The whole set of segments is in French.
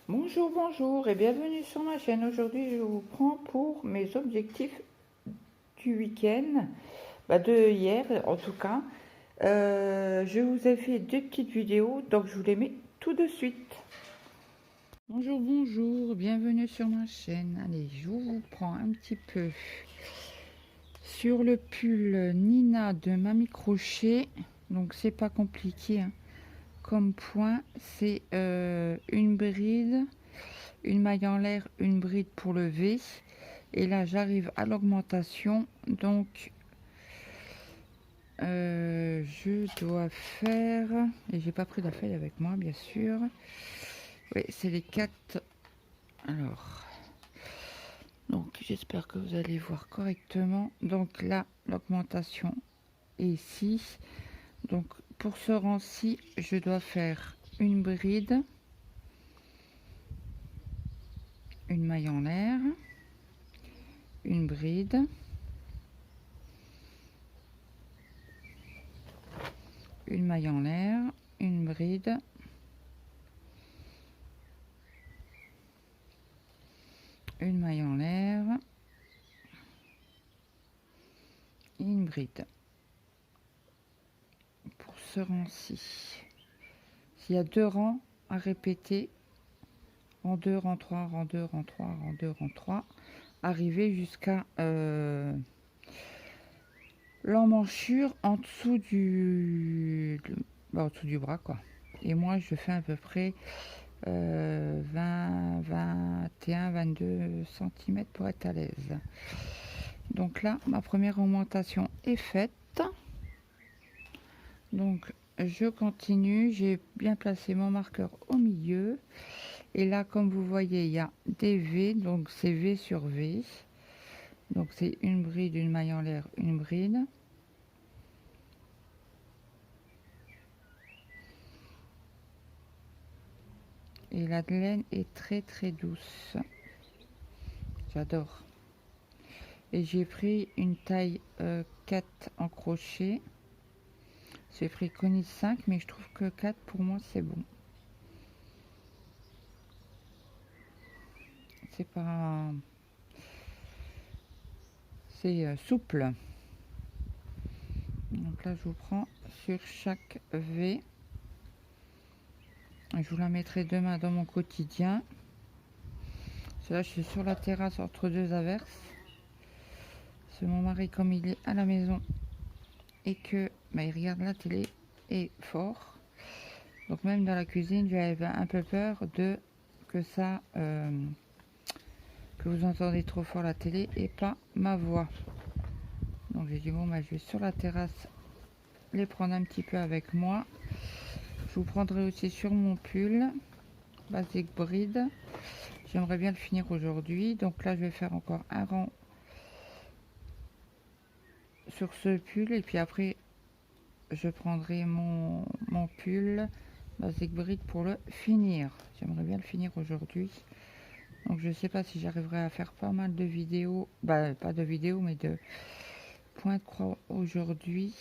Bonjour, bonjour et bienvenue sur ma chaîne. Aujourd'hui, je vous prends pour mes objectifs du week-end, de hier en tout cas. Je vous ai fait deux petites vidéos, donc je vous les mets tout de suite. Bonjour, bonjour, bienvenue sur ma chaîne. Allez, je vous prends un petit peu sur le pull Nina de Mamie Crochet. Donc c'est pas compliqué, hein. Comme point, c'est une bride, une maille en l'air, une bride pour le V, et là j'arrive à l'augmentation, donc je dois faire, et j'ai pas pris la feuille avec moi bien sûr, oui c'est les 4, alors donc j'espère que vous allez voir correctement. Donc là l'augmentation est ici, donc pour ce rang-ci je dois faire une bride, une maille en l'air, une bride, une maille en l'air, une bride, une maille en l'air et une bride. Pour ce rang-ci, s'il y a deux rangs à répéter, rang 2, rang 3, rang 2, rang 3, rang 2, rang 3, arriver jusqu'à l'emmanchure en dessous en dessous du bras quoi. Et moi je fais à peu près 20, 21, 22 cm pour être à l'aise. Donc là ma première augmentation est faite, donc je continue. J'ai bien placé mon marqueur au milieu et là comme vous voyez il y a des V, donc c'est V sur V, donc c'est une bride, une maille en l'air, une bride, et la laine est très très douce, j'adore. Et j'ai pris une taille 4 en crochet. J'ai pris Connie 5, mais je trouve que 4 pour moi c'est bon. C'est pas, c'est souple. Donc là je vous prends sur chaque V. Je vous la mettrai demain dans mon quotidien. Là je suis sur la terrasse entre deux averses. C'est mon mari, comme il est à la maison et que il regarde la télé et fort, donc même dans la cuisine j'avais un peu peur de que ça que vous entendez trop fort la télé et pas ma voix. Donc j'ai dit bon je vais sur la terrasse les prendre un petit peu avec moi. Je vous prendrai aussi sur mon pull basique bride. J'aimerais bien le finir aujourd'hui, donc là je vais faire encore un rang sur ce pull et puis après je prendrai mon pull basique bride pour le finir. J'aimerais bien le finir aujourd'hui, donc je sais pas si j'arriverai à faire pas mal de vidéos, pas de vidéos mais de points de croix aujourd'hui.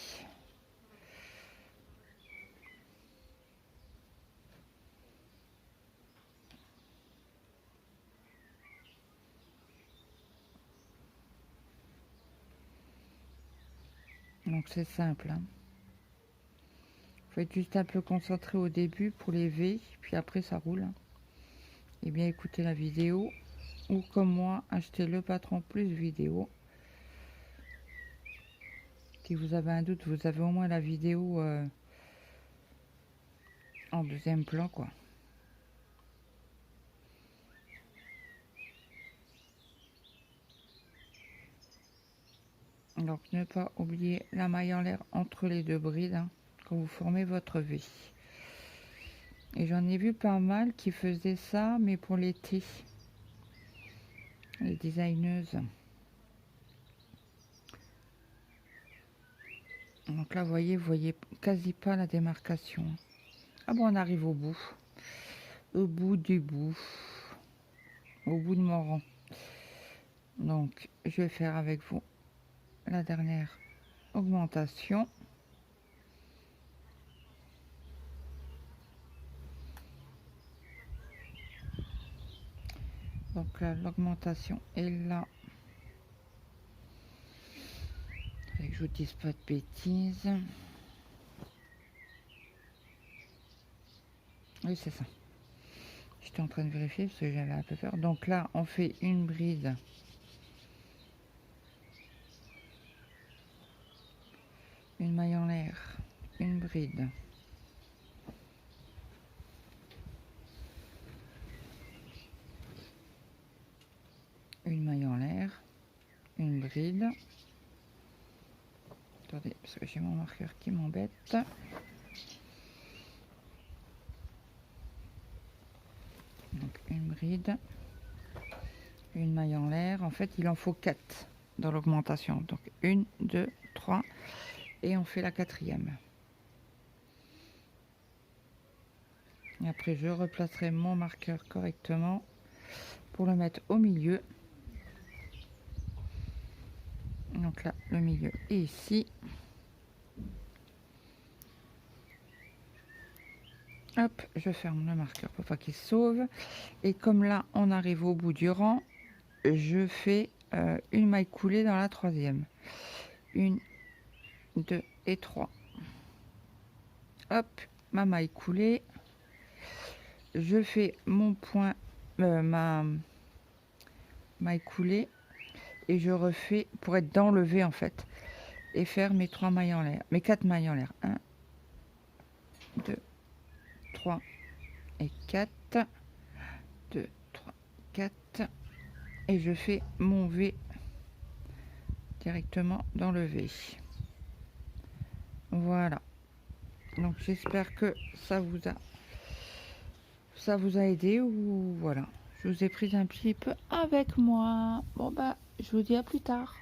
Donc c'est simple, hein. Faut être juste un peu concentré au début pour les V, puis après ça roule, hein. Et bien écoutez la vidéo, ou comme moi, achetez Le Patron Plus vidéo. Si vous avez un doute, vous avez au moins la vidéo en deuxième plan quoi. Donc ne pas oublier la maille en l'air entre les deux brides, hein, quand vous formez votre V. Et j'en ai vu pas mal qui faisaient ça, mais pour l'été, les designeuses. Donc là vous voyez quasi pas la démarcation. Ah bon, on arrive au bout du bout, au bout de mon rang. Donc je vais faire avec vous la dernière augmentation. Donc là, l'augmentation est là. Et que je vous dise pas de bêtises. Oui, c'est ça. J'étais en train de vérifier parce que j'avais un peu peur. Donc là, on fait une bride. Une maille en l'air. Une bride. Une maille en l'air. Une bride. Attendez, parce que j'ai mon marqueur qui m'embête. Donc une bride. Une maille en l'air. En fait, il en faut 4 dans l'augmentation. Donc 1, 2, 3. Et on fait la 4e. Et après, je replacerai mon marqueur correctement pour le mettre au milieu. Donc là, le milieu est ici. Hop, je ferme le marqueur pour pas qu'il se sauve. Et comme là, on arrive au bout du rang, je fais une maille coulée dans la 3e. 1, 2 et 3. Hop, ma maille coulée. Je fais mon point, ma maille coulée. Et je refais pour être dans le V en fait. Et faire mes 3 mailles en l'air. Mes 4 mailles en l'air. 1, 2, 3 et 4. 2, 3, 4. Et je fais mon V directement dans le V. Voilà. Donc j'espère que ça vous a aidé ou voilà. Je vous ai pris un petit peu avec moi. Bon bah je vous dis à plus tard.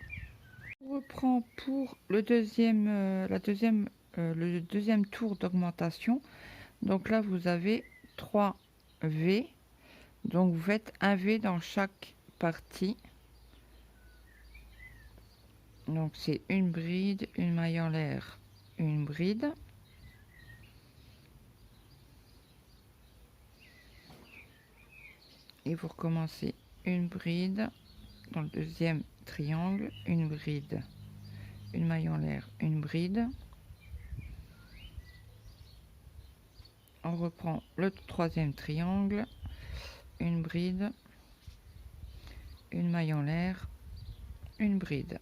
On reprend pour le deuxième le deuxième tour d'augmentation. Donc là vous avez 3 V. Donc vous faites un V dans chaque partie. Donc c'est une bride, une maille en l'air, une bride. Et vous recommencez une bride dans le deuxième triangle, une bride, une maille en l'air, une bride. On reprend le troisième triangle, une bride, une maille en l'air, une bride.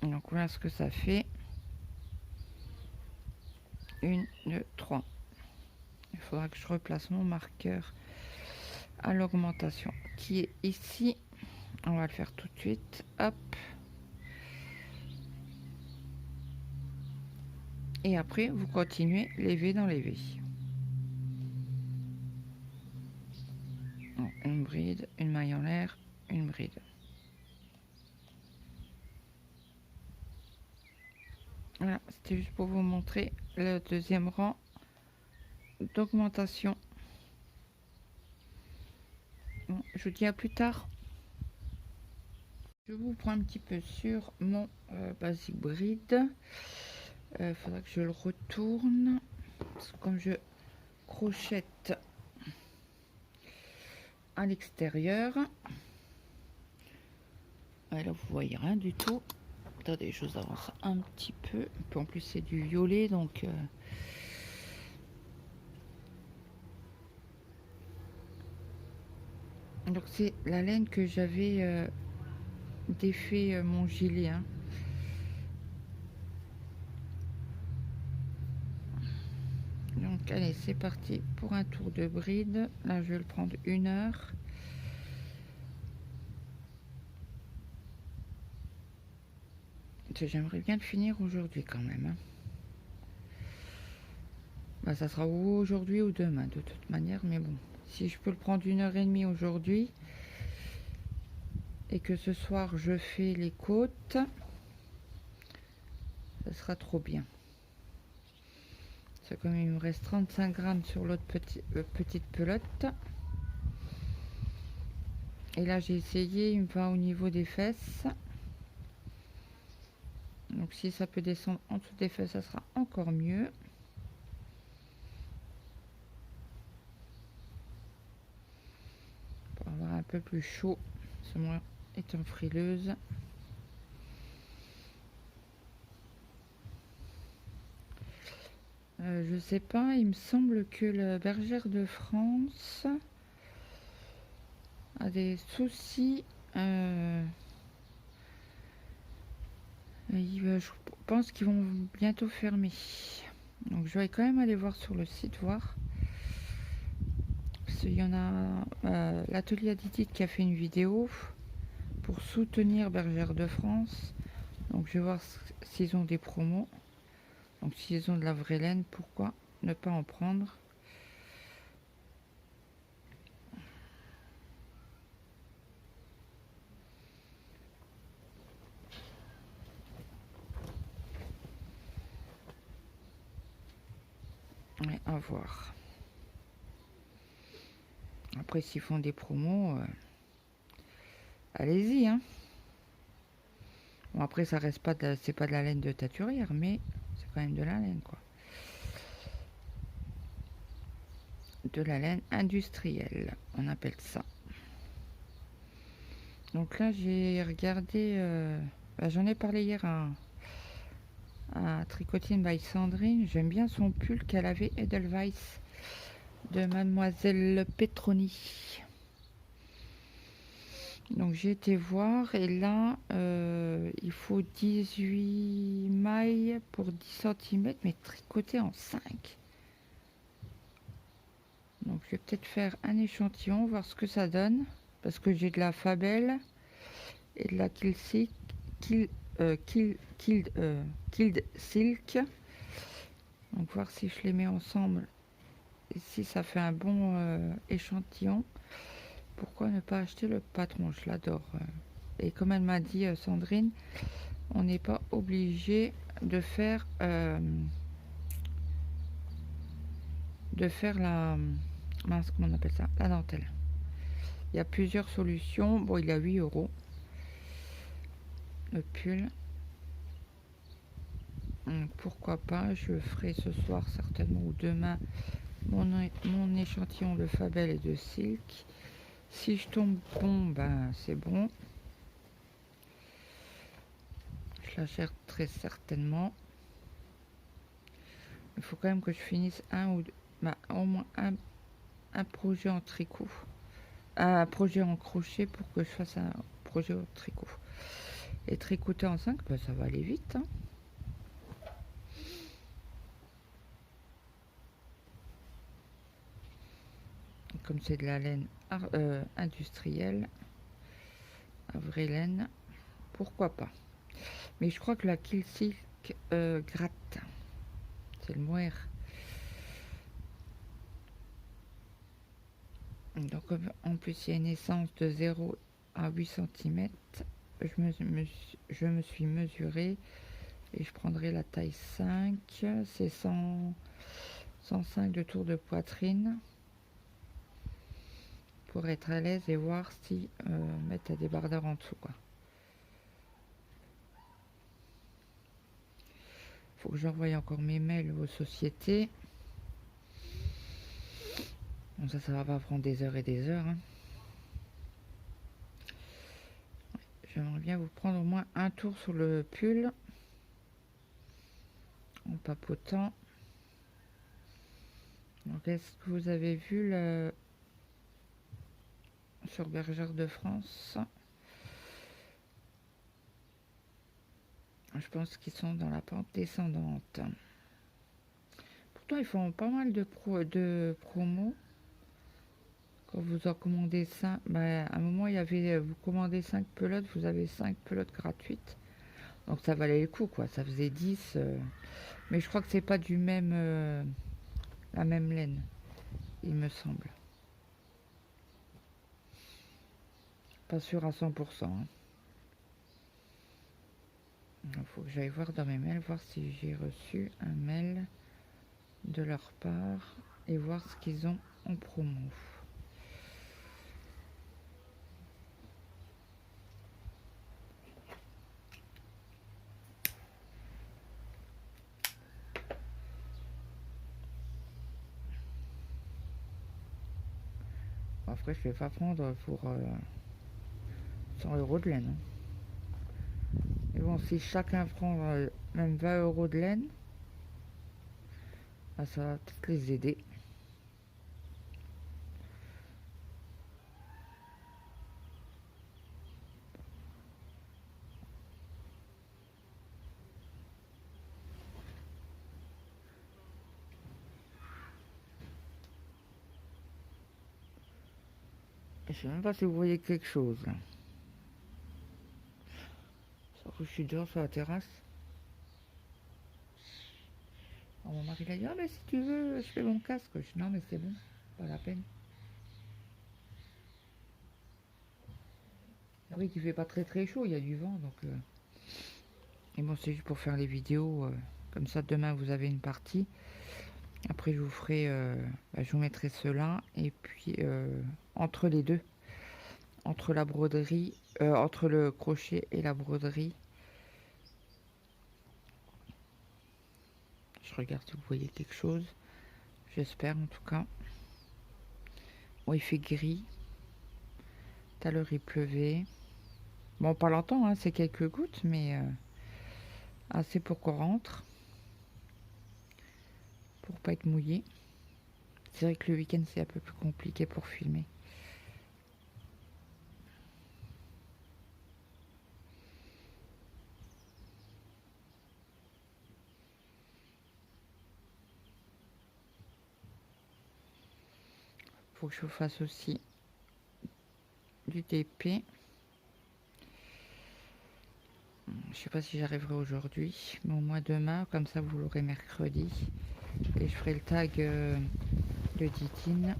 Donc voilà ce que ça fait. 1, 2, 3. Il faudra que je replace mon marqueur à l'augmentation qui est ici. On va le faire tout de suite. Hop. Et après, vous continuez les V dans les V. Donc, une bride, une maille en l'air, une bride. Voilà, c'était juste pour vous montrer le deuxième rang d'augmentation. Bon, je vous dis à plus tard. Je vous prends un petit peu sur mon basic bride. Il faudra que je le retourne. Parce que comme je crochette à l'extérieur, là vous voyez rien du tout. Attendez, je vous avance un petit peu. Puis en plus c'est du violet, donc c'est la laine que j'avais défait mon gilet. Hein. Donc allez, c'est parti pour un tour de bride. Là, je vais le prendre 1 heure. J'aimerais bien le finir aujourd'hui quand même. Hein. Bah, ça sera ou aujourd'hui ou demain de toute manière, mais bon. Si je peux le prendre 1h30 aujourd'hui et que ce soir je fais les côtes, ça sera trop bien. C'est comme il me reste 35 grammes sur l'autre petite pelote. Et là j'ai essayé, il me va au niveau des fesses. Donc si ça peut descendre en dessous des fesses, ça sera encore mieux. peu plus chaud, moi étant frileuse. Je sais pas, il me semble que la bergère de France a des soucis. Je pense qu'ils vont bientôt fermer. Donc je vais quand même aller voir sur le site, voir. Parce qu'il y en a l'atelier Aditite qui a fait une vidéo pour soutenir Bergère de France. Donc je vais voir s'ils ont des promos. Donc s'ils ont de la vraie laine, pourquoi ne pas en prendre? Ouais, à voir. Après, s'ils font des promos, allez-y, hein. Bon, après, ça reste pas c'est pas de la laine de taturière, mais c'est quand même de la laine, quoi. De la laine industrielle, on appelle ça. Donc là, j'ai regardé, j'en ai parlé hier à Tricotine by Sandrine. J'aime bien son pull qu'elle avait Edelweiss de Mademoiselle Petroni. Donc j'ai été voir et là il faut 18 mailles pour 10 cm mais tricoté en 5. Donc je vais peut-être faire un échantillon, voir ce que ça donne. Parce que j'ai de la Fabelle et de la Killed Silk. Donc voir si je les mets ensemble et si ça fait un bon échantillon. Pourquoi ne pas acheter le patron? Je l'adore. Et comme elle m'a dit, Sandrine, on n'est pas obligé de faire la mince, comment on appelle ça, la dentelle. Il y a plusieurs solutions. Bon, il est à 8 € le pull. Donc, pourquoi pas, je ferai ce soir certainement ou demain mon échantillon de Fabelle et de Silk. Si je tombe bon, ben c'est bon. Je l'achète très certainement. Il faut quand même que je finisse au moins un projet en tricot. Un projet en crochet pour que je fasse un projet au tricot. Et tricoter en 5, ben, ça va aller vite. Hein. Comme c'est de la laine industrielle, à vraie laine, pourquoi pas. Mais je crois que la Kill Silk gratte. C'est le mohair. Donc en plus il y a une essence de 0 à 8 cm. Je me suis mesurée et je prendrai la taille 5. C'est 105 de tour de poitrine. Pour être à l'aise et voir si mettre à débardeur en dessous, quoi. Faut que j'envoie encore mes mails aux sociétés. Bon, ça va pas prendre des heures et des heures. Hein. J'aimerais bien vous prendre au moins un tour sur le pull en papotant. Donc, est-ce que vous avez vu sur Bergère de France? Je pense qu'ils sont dans la pente descendante. Pourtant, ils font pas mal de promos. Quand vous en commandez 5, à un moment, il y avait, vous commandez 5 pelotes, vous avez 5 pelotes gratuites. Donc ça valait le coup, quoi. Ça faisait 10. Mais je crois que c'est pas du même, la même laine, il me semble. Pas sûr à 100%. Hein. Il faut que j'aille voir dans mes mails, voir si j'ai reçu un mail de leur part et voir ce qu'ils ont en promo. Après, je vais pas prendre pour 100 € de laine. Et bon, si chacun prend même 20 € de laine, bah, ça va peut-être les aider. Je sais même pas si vous voyez quelque chose là. Sauf que je suis dehors sur la terrasse. Alors, mon mari a dit, ah mais si tu veux, je fais mon casque. Je dis, non mais c'est bon, pas la peine. C'est vrai qu'il fait pas très chaud, il y a du vent donc. Et bon, c'est juste pour faire les vidéos. Comme ça, demain vous avez une partie. Après, je vous ferai, je vous mettrai cela et puis entre les deux, entre la broderie, entre le crochet et la broderie. Je regarde si vous voyez quelque chose. J'espère en tout cas. Bon, il fait gris. Tout à l'heure, il pleuvait. Bon, pas longtemps, hein, c'est quelques gouttes, mais assez pour qu'on rentre. Pour pas être mouillé. C'est vrai que le week-end, c'est un peu plus compliqué pour filmer. Faut que je vous fasse aussi du TP. Je sais pas si j'arriverai aujourd'hui, mais au moins demain, comme ça vous l'aurez mercredi. Et je ferai le tag de Titine.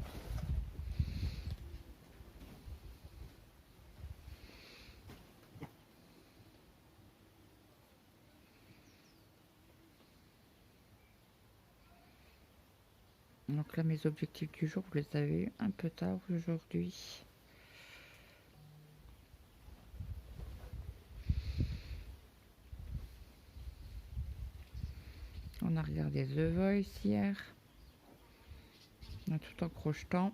Donc là, mes objectifs du jour, vous les avez eu un peu tard aujourd'hui. On a regardé The Voice hier. Tout en crochetant.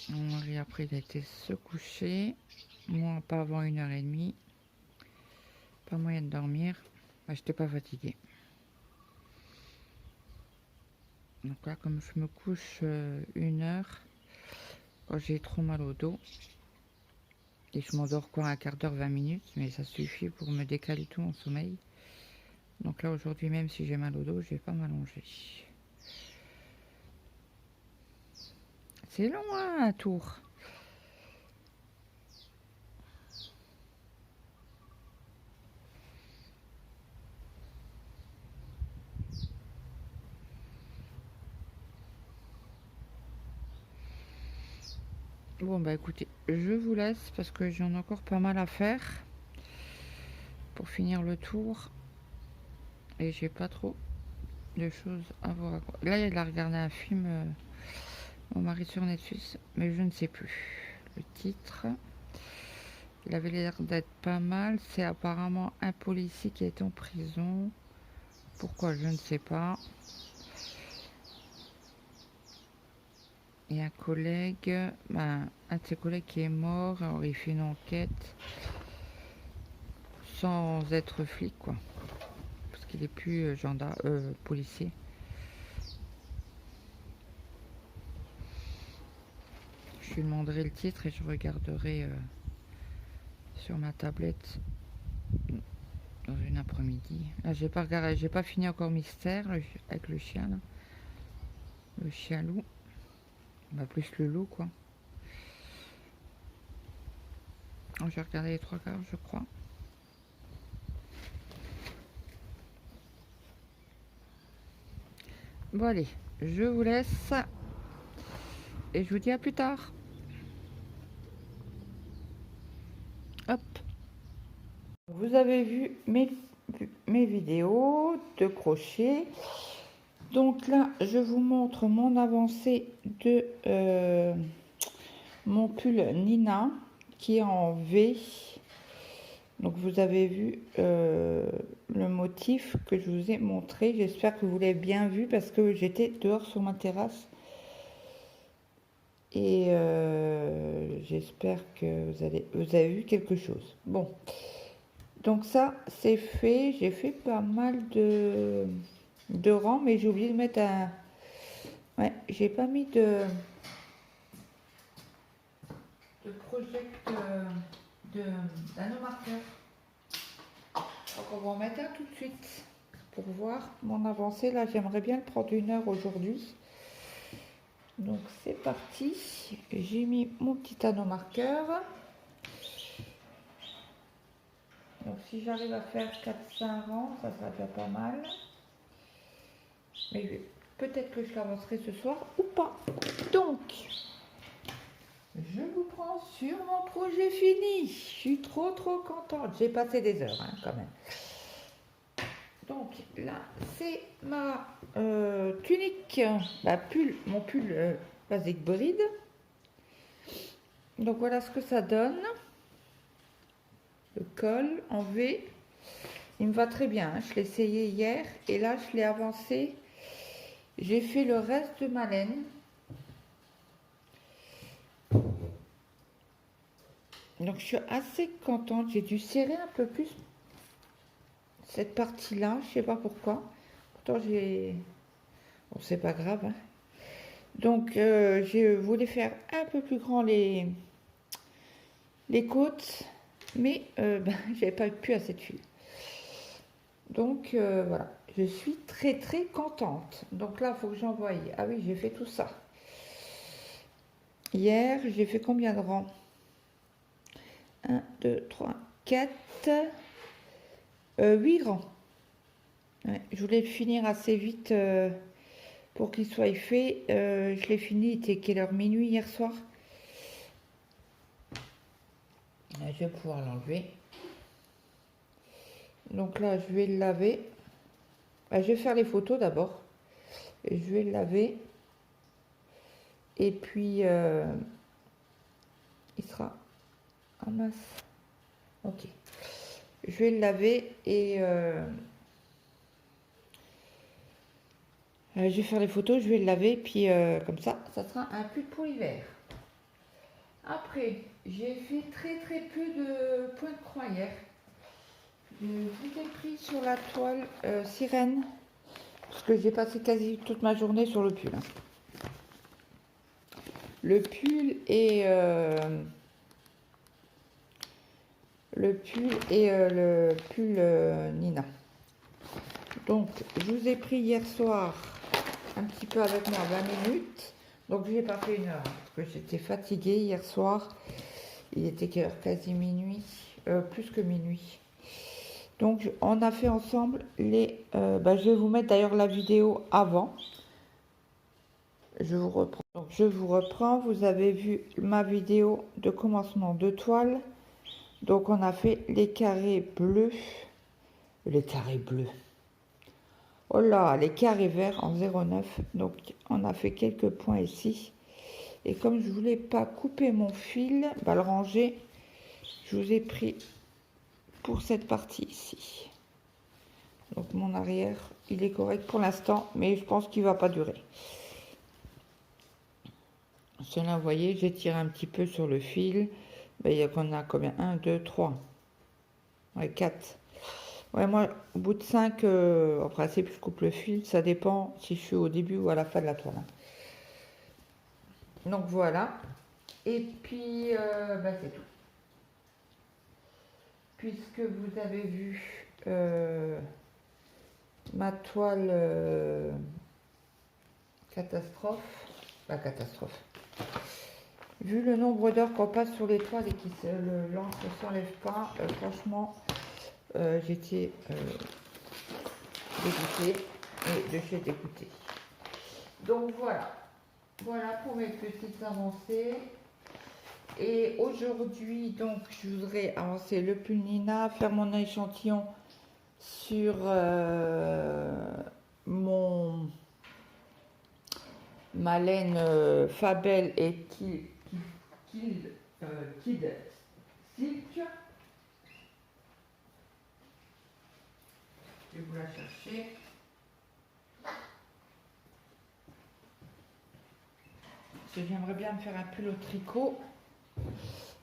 Mon mari après il a été se coucher. Moi pas avant 1h30. Pas moyen de dormir. J'étais pas fatiguée. Donc là comme je me couche 1h, quand j'ai trop mal au dos. Et je m'endors quoi un quart d'heure, 20 minutes. Mais ça suffit pour me décaler tout mon sommeil. Donc là aujourd'hui même si j'ai mal au dos, je vais pas m'allonger. C'est long hein, un tour. Bon bah écoutez, je vous laisse parce que j'en ai encore pas mal à faire pour finir le tour. Et j'ai pas trop de choses à voir. Là il a regardé un film, mon mari sur Netflix, mais je ne sais plus le titre. Il avait l'air d'être pas mal. C'est apparemment un policier qui est en prison. Pourquoi je ne sais pas. Et un collègue, un de ses collègues qui est mort, alors il fait une enquête sans être flic quoi, parce qu'il est plus policier. Je lui demanderai le titre et je regarderai sur ma tablette dans une après-midi. Là j'ai pas regardé, j'ai pas fini encore Mystère avec le chien là. Le chien loup. Bah plus le loup quoi. J'ai regardé les 3/4 je crois. Bon allez, je vous laisse et je vous dis à plus tard. Hop. Vous avez vu mes vidéos de crochet. Donc là, je vous montre mon avancée de mon pull Nina qui est en V. Donc vous avez vu le motif que je vous ai montré. J'espère que vous l'avez bien vu parce que j'étais dehors sur ma terrasse Et j'espère que vous avez vu quelque chose. Bon, donc ça c'est fait. J'ai fait pas mal de rangs, mais j'ai oublié de mettre un... Ouais, j'ai pas mis de project nanomarqueur. Donc on va en mettre un tout de suite pour voir mon avancée. Là, j'aimerais bien le prendre 1 heure aujourd'hui. Donc c'est parti. J'ai mis mon petit anneau marqueur. Donc si j'arrive à faire 4-5 rangs, ça sera déjà pas mal. Mais peut-être que je l'avancerai ce soir ou pas. Donc, je vous prends sur mon projet fini. Je suis trop contente. J'ai passé des heures hein, quand même. Donc là, c'est ma tunique, mon pull basique bride. Donc voilà ce que ça donne. Le col en V, il me va très bien. Hein. Je l'ai essayé hier et là, je l'ai avancé. J'ai fait le reste de ma laine. Donc je suis assez contente. J'ai dû serrer un peu plus cette partie-là. Je sais pas pourquoi. Pourtant, j'ai... Bon, c'est pas grave. Hein. Donc, je voulais faire un peu plus grand les côtes, mais j'avais pas plus assez de fil. Donc, voilà, je suis très contente. Donc là, il faut que j'envoie. Ah oui, j'ai fait tout ça. Hier, j'ai fait combien de rangs? 1, 2, 3, 4, 8 rangs. Ouais, je voulais finir assez vite pour qu'il soit fait. Je l'ai fini, il était quelle heure? Minuit hier soir. Je vais pouvoir l'enlever. Donc là, je vais le laver. Je vais faire les photos d'abord. Je vais le laver. Et puis, il sera... Ah mince. Ok. Je vais le laver et... je vais faire les photos, je vais le laver. Puis comme ça sera un pull pour l'hiver. Après, j'ai fait très peu de points de croix hier. Je vous ai pris sur la toile sirène. Parce que j'ai passé quasi toute ma journée sur le pull. Hein. Le pull et le pull Nina. Donc, je vous ai pris hier soir un petit peu avec moi 20 minutes. Donc, je n'ai pas fait 1 heure parce que j'étais fatiguée hier soir. Il était quelle heure? Quasi minuit, plus que minuit. Donc, on a fait ensemble les... je vais vous mettre d'ailleurs la vidéo avant. Je vous reprends. Donc, je vous reprends. Vous avez vu ma vidéo de commencement de toile. Donc, on a fait les carrés bleus. Les carrés bleus. Oh là, les carrés verts en 0,9. Donc, on a fait quelques points ici. Et comme je voulais pas couper mon fil, le ranger, je vous ai pris pour cette partie ici. Donc, mon arrière, il est correct pour l'instant, mais je pense qu'il va pas durer. Cela, vous voyez, j'ai tiré un petit peu sur le fil. Il y a qu'on a combien? 1, 2, 3. Ouais, 4. Ouais, moi, au bout de 5, en principe, je coupe le fil. Ça dépend si je suis au début ou à la fin de la toile. Donc, voilà. Et puis, c'est tout. Puisque vous avez vu ma toile catastrophe. Catastrophe. Vu le nombre d'heures qu'on passe sur les toiles et que l'encre ne s'enlève pas, franchement, j'étais dégoûtée et de chez dégoûtée. Donc voilà pour mes petites avancées. Et aujourd'hui, donc, je voudrais avancer le pull Nina, faire mon échantillon sur ma laine Fabel et Kid Silk. Je vais vous la chercher. parce que j'aimerais bien me faire un pull au tricot.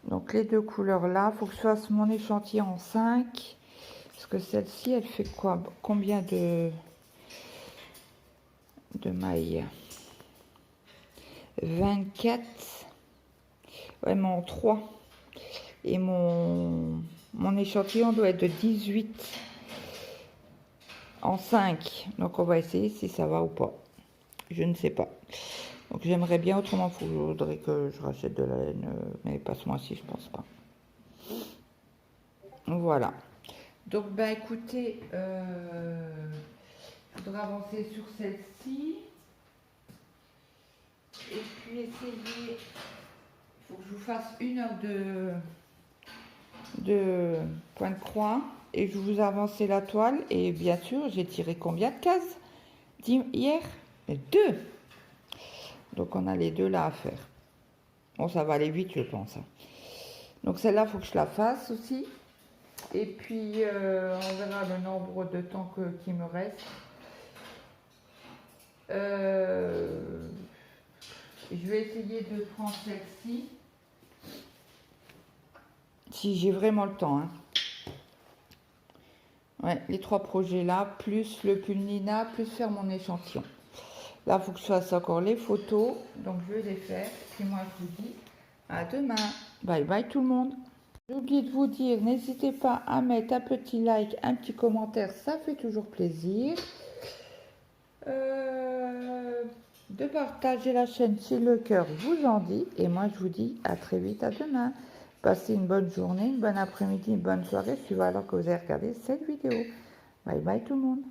Donc les deux couleurs là, il faut que je fasse mon échantillon en 5. Parce que celle-ci, elle fait quoi? Combien de mailles? 24. Ouais, mais en 3. Et mon échantillon doit être de 18 en 5. Donc on va essayer si ça va ou pas. Je ne sais pas. Donc j'aimerais bien, autrement il faudrait que je rachète de la laine, mais pas ce mois-ci, je pense pas. Voilà. Donc bah écoutez, il faudra avancer sur celle-ci. Et puis essayer, il faut que je vous fasse 1 heure de point de croix. Et je vous avance la toile. Et bien sûr, j'ai tiré combien de cases hier? 2. Donc on a les 2 là à faire. Bon, ça va aller vite, je pense. Donc celle-là, il faut que je la fasse aussi. Et puis, on verra le nombre de temps qu'il me reste. Je vais essayer de prendre celle-ci. Si j'ai vraiment le temps. Hein. Ouais, les 3 projets là, plus le pull Nina, plus faire mon échantillon. Là, il faut que je fasse encore les photos. Donc, je vais les faire. Puis moi, je vous dis à demain. Bye bye tout le monde. J'ai oublié de vous dire, n'hésitez pas à mettre un petit like, un petit commentaire, ça fait toujours plaisir. De partager la chaîne si le cœur vous en dit. Et moi, je vous dis à très vite, à demain. Passez une bonne journée, une bonne après-midi, une bonne soirée, suivant alors que vous avez regardé cette vidéo. Bye bye tout le monde.